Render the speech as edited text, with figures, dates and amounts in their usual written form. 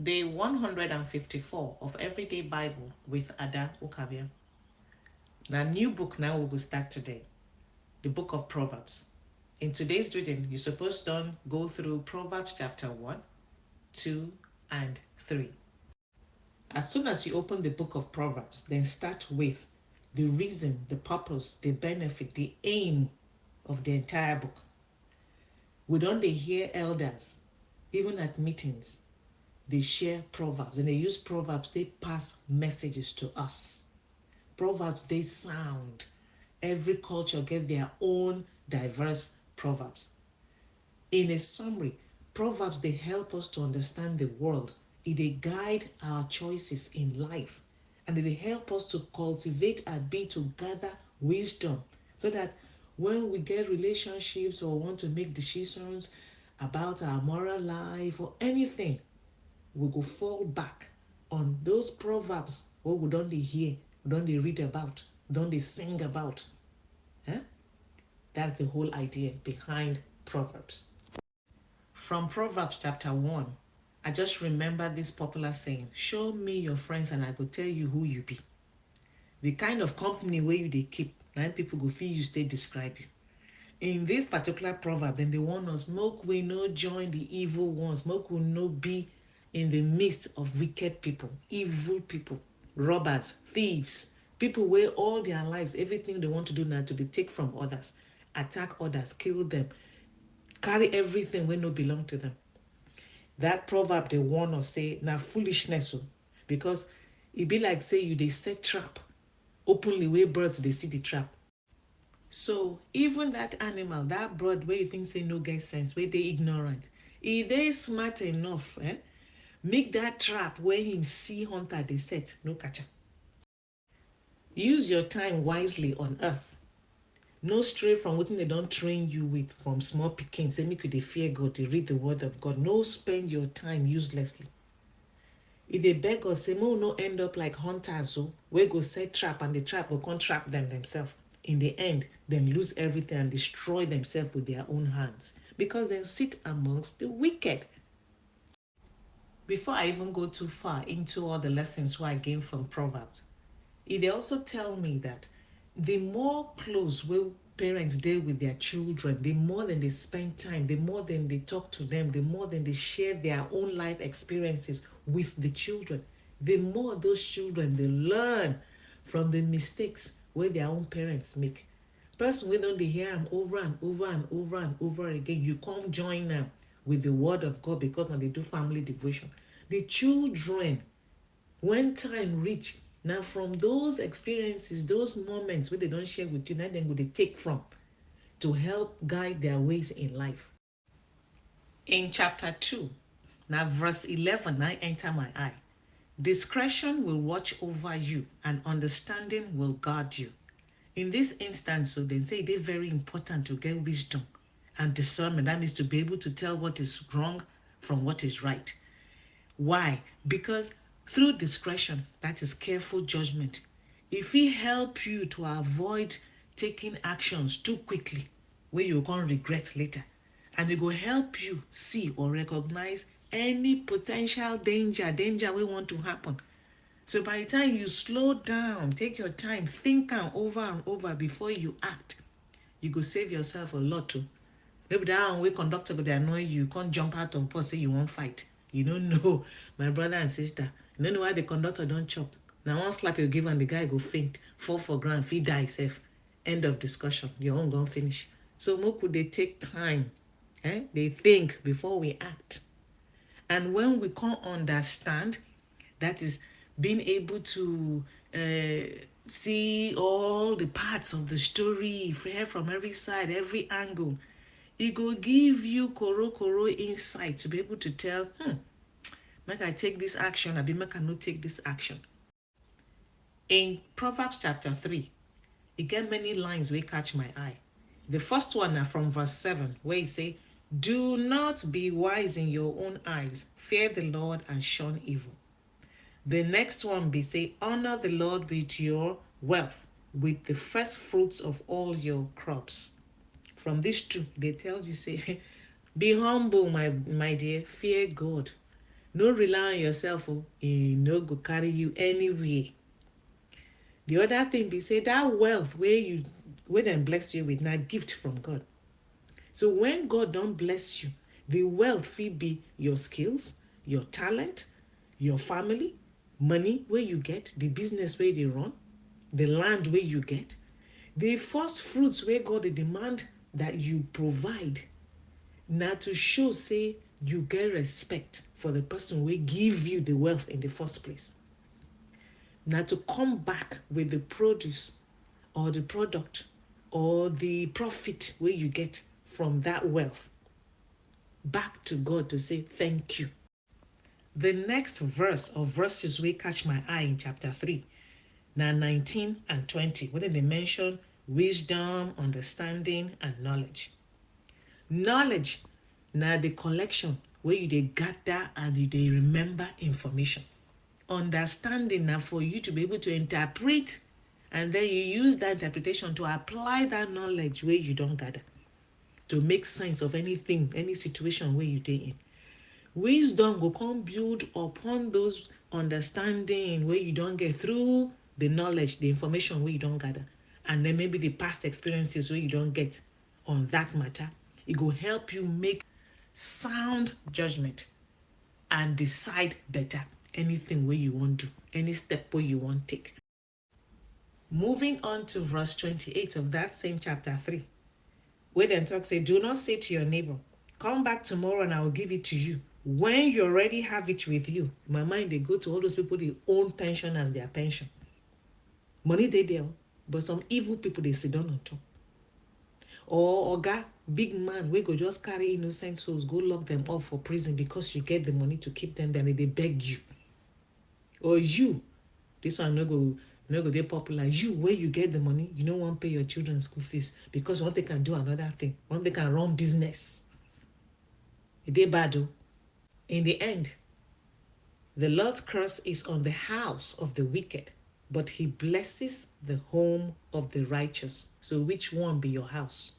Day 154 of Everyday Bible with Ada Ukabia. Now, new book now we will start today, the book of Proverbs. In today's reading, you're supposed to go through Proverbs chapter 1, 2, and 3. As soon as you open the book of Proverbs, then start with the reason, the purpose, the benefit, the aim of the entire book. We don't hear elders, even at meetings, they share proverbs and they use proverbs, they pass messages to us. Proverbs, they sound. Every culture get their own diverse proverbs. In a summary, proverbs, they help us to understand the world. They guide our choices in life. And they help us to cultivate and be to gather wisdom so that when we get relationships or want to make decisions about our moral life or anything, we go fall back on those proverbs what we don't hear, we don't read about, we don't sing about. That's the whole idea behind Proverbs. From Proverbs chapter 1, I just remember this popular saying, show me your friends and I go tell you who you be. The kind of company where you they keep, and people go feel you stay describe you. In this particular proverb, then they warn us, smoke we no join the evil ones, smoke we no be in the midst of wicked people, evil people, robbers, thieves, people where all their lives, everything they want to do now to be take from others, attack others, kill them, carry everything when no belong to them. That proverb they warn us say now foolishness, because it be like say you they set trap openly where birds they see the trap. So even that animal, that bird where you think say no get sense, where they ignorant, if they smart enough, make that trap where he see hunter they set, no catcher. Use your time wisely on earth. No stray from what they don't train you with from small pikin. Say make you they fear God, they read the word of God. No spend your time uselessly. If they beg us, say no end up like hunters, where go set trap and the trap will come trap them themselves. In the end, then lose everything and destroy themselves with their own hands because they sit amongst the wicked. Before I even go too far into all the lessons I gained from Proverbs, they also tell me that the more close will parents deal with their children, the more than they spend time, the more than they talk to them, the more than they share their own life experiences with the children, the more those children they learn from the mistakes where their own parents make. Person we don't hear them over and over and over and over again, you come join them with the word of God because now they do family devotion. The children, when time reach, now from those experiences, those moments where they don't share with you, now then will they take from to help guide their ways in life. In chapter 2, now verse 11, I enter my eye. Discretion will watch over you and understanding will guard you. In this instance, so they say it is very important to get wisdom and discernment. That means to be able to tell what is wrong from what is right. Why? Because through discretion, that is careful judgment, if it help you to avoid taking actions too quickly where you can't regret later, and it will help you see or recognize any potential danger will want to happen. So by the time you slow down, take your time, think over and over before you act, you go save yourself a lot too. Maybe that one way conductor go dey annoy you, can't jump out on post say you won't fight. You don't know, my brother and sister. You don't know why the conductor don't chop. Now one slap you give and the guy go faint, fall for ground, he die himself. End of discussion. Your own gonna finish. So more could they take time? They think before we act. And when we can't understand, that is being able to see all the parts of the story, hear from every side, every angle, it will give you koro insight to be able to tell, make I take this action, I be make I not take this action. In Proverbs chapter 3, it get many lines where catch my eye. The first one are from verse 7, where it say, do not be wise in your own eyes, fear the Lord and shun evil. The next one be say, honor the Lord with your wealth, with the first fruits of all your crops. From these two, they tell you, say, be humble, my dear, fear God. No rely on yourself, oh, e no go carry you anywhere. The other thing be say that wealth where dem bless you with na gift from God. So when God don bless you, the wealth fit be your skills, your talent, your family, money wey you get, the business wey you dey run, the land wey you get. The first fruits wey God dey demand that you provide na to show say you get respect for the person wey give you the wealth in the first place. Na to come back with the produce or the product or the profit wey you get from that wealth back to God to say thank you. The next verse or verses wey catch my eye in chapter 3 na 19 and 20, where they mention wisdom, understanding, and knowledge. Knowledge na the collection where you dey gather and you dey remember information. Understanding na for you to be able to interpret, and then you use that interpretation to apply that knowledge where you don gather to make sense of anything, any situation where you dey in. Wisdom go come build upon those understanding where you don get through the knowledge, the information where you don gather, and then maybe the past experiences where you don get on that matter. It go help you make sound judgment and decide better anything where you want to do, any step where you want take. Moving on to verse 28 of that same chapter 3, where dem talk say, do not say to your neighbor, come back tomorrow and I will give it to you, when you already have it with you. My mind they go to all those people they own pension as their pension. Money they there, but some evil people they sit down on top. Or oga, big man, we go just carry innocent souls, go lock them up for prison because you get the money to keep them there and they beg you. Or you, this one no go dey popular. You, where you get the money, you don't want to pay your children's school fees because one they can do another thing, one they can run business. It dey bad though. In the end, the Lord's curse is on the house of the wicked, but he blesses the home of the righteous. So which one be your house?